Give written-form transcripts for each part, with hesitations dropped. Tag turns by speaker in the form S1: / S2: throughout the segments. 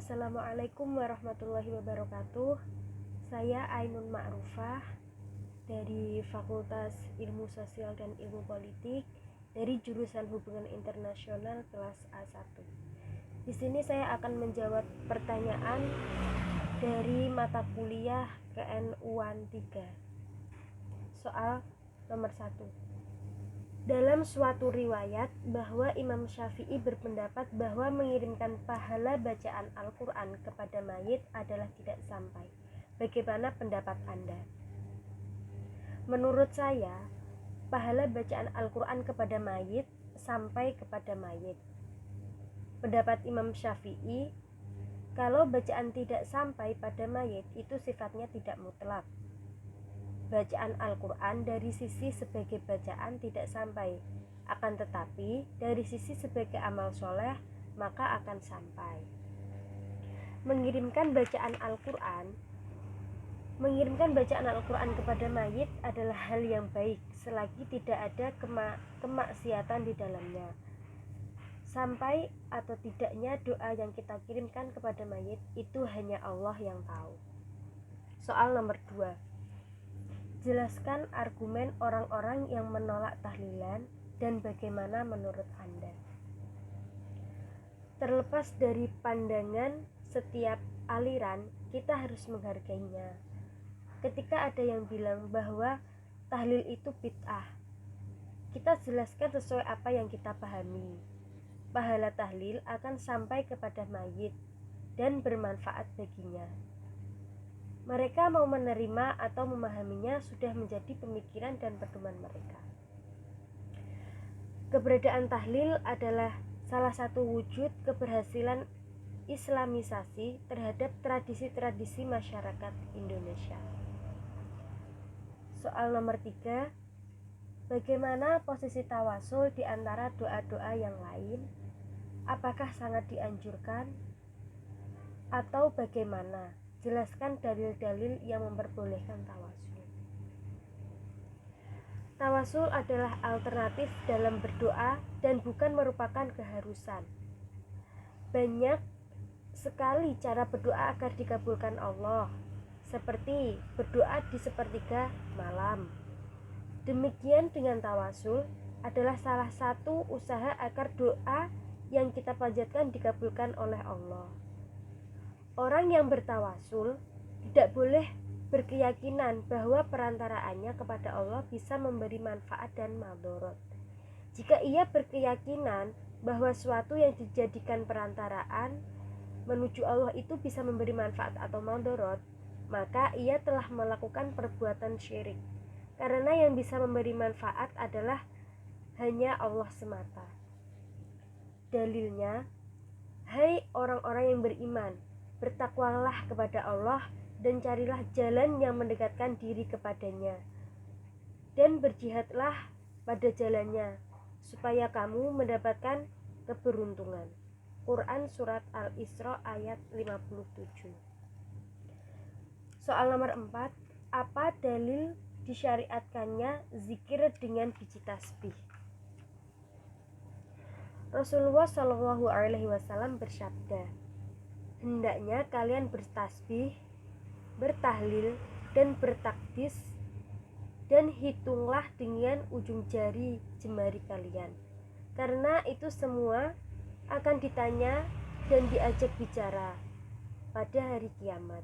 S1: Assalamualaikum warahmatullahi wabarakatuh. Saya Ainun Ma'rufah dari Fakultas Ilmu Sosial dan Ilmu Politik dari jurusan Hubungan Internasional kelas A1. Di sini saya akan menjawab pertanyaan dari mata kuliah KNU-an 3. Soal nomor 1. Dalam suatu riwayat bahwa Imam Syafi'i berpendapat bahwa mengirimkan pahala bacaan Al-Quran kepada mayit adalah tidak sampai. Bagaimana pendapat Anda? Menurut saya, pahala bacaan Al-Quran kepada mayit sampai kepada mayit. Pendapat Imam Syafi'i, kalau bacaan tidak sampai pada mayit itu sifatnya tidak mutlak. Bacaan Al-Quran dari sisi sebagai bacaan tidak sampai, akan tetapi dari sisi sebagai amal soleh maka akan sampai. Mengirimkan bacaan Al-Quran kepada mayit adalah hal yang baik selagi tidak ada kemaksiatan di dalamnya. Sampai atau tidaknya doa yang kita kirimkan kepada mayit itu hanya Allah yang tahu. Soal nomor 2. Jelaskan argumen orang-orang yang menolak tahlilan dan bagaimana menurut Anda. Terlepas dari pandangan setiap aliran, kita harus menghargainya. Ketika ada yang bilang bahwa tahlil itu bid'ah, kita jelaskan sesuai apa yang kita pahami. Pahala tahlil akan sampai kepada mayit dan bermanfaat baginya. Mereka mau menerima atau memahaminya sudah menjadi pemikiran dan pedoman mereka. Keberadaan tahlil adalah salah satu wujud keberhasilan Islamisasi terhadap tradisi-tradisi masyarakat Indonesia. Soal nomor 3. Bagaimana posisi tawasul di antara doa-doa yang lain? Apakah sangat dianjurkan? Atau bagaimana? Jelaskan dalil-dalil yang memperbolehkan tawasul. Tawasul adalah alternatif dalam berdoa dan bukan merupakan keharusan. Banyak sekali cara berdoa agar dikabulkan Allah, seperti berdoa di sepertiga malam. Demikian dengan tawasul adalah salah satu usaha agar doa yang kita panjatkan dikabulkan oleh Allah. Orang yang bertawasul tidak boleh berkeyakinan bahwa perantaraannya kepada Allah bisa memberi manfaat dan madorot. Jika ia berkeyakinan bahwa suatu yang dijadikan perantaraan menuju Allah itu bisa memberi manfaat atau madorot, maka ia telah melakukan perbuatan syirik. Karena yang bisa memberi manfaat adalah hanya Allah semata. Dalilnya, hai orang-orang yang beriman, bertakwalah kepada Allah dan carilah jalan yang mendekatkan diri kepadanya, dan berjihadlah pada jalannya supaya kamu mendapatkan keberuntungan. Quran Surat Al-Isra ayat 57. Soal nomor 4. Apa dalil disyariatkannya zikir dengan biji tasbih? Rasulullah SAW bersabda, hendaknya kalian bertasbih, bertahlil, dan bertakbis, dan hitunglah dengan ujung jari jemari kalian, karena itu semua akan ditanya dan diajak bicara pada hari kiamat.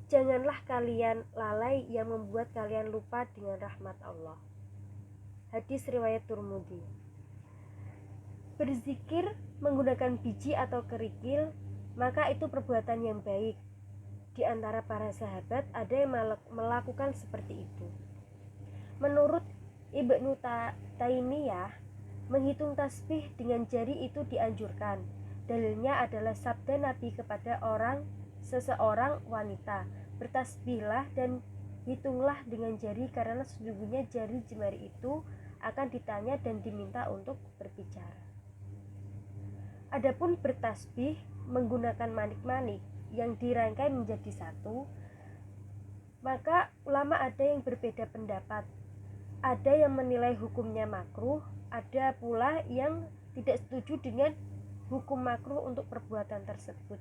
S1: Janganlah kalian lalai yang membuat kalian lupa dengan rahmat Allah. Hadis riwayat Tirmidzi. Berzikir menggunakan biji atau kerikil maka itu perbuatan yang baik. Di antara para sahabat ada yang melakukan seperti itu. Menurut Ibnu Taimiyah, menghitung tasbih dengan jari itu dianjurkan. Dalilnya adalah sabda Nabi kepada seseorang wanita, bertasbihlah dan hitunglah dengan jari karena sesungguhnya jari jemari itu akan ditanya dan diminta untuk berbicara. Adapun bertasbih menggunakan manik-manik yang dirangkai menjadi satu, maka ulama ada yang berbeda pendapat. Ada yang menilai hukumnya makruh, ada pula yang tidak setuju dengan hukum makruh untuk perbuatan tersebut.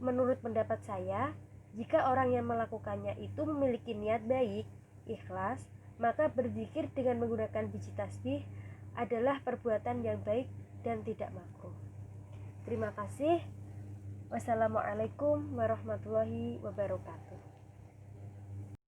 S1: Menurut pendapat saya, jika orang yang melakukannya itu memiliki niat baik, ikhlas, maka berzikir dengan menggunakan biji tasbih adalah perbuatan yang baik dan tidak makruh. Terima kasih. Wassalamualaikum warahmatullahi wabarakatuh.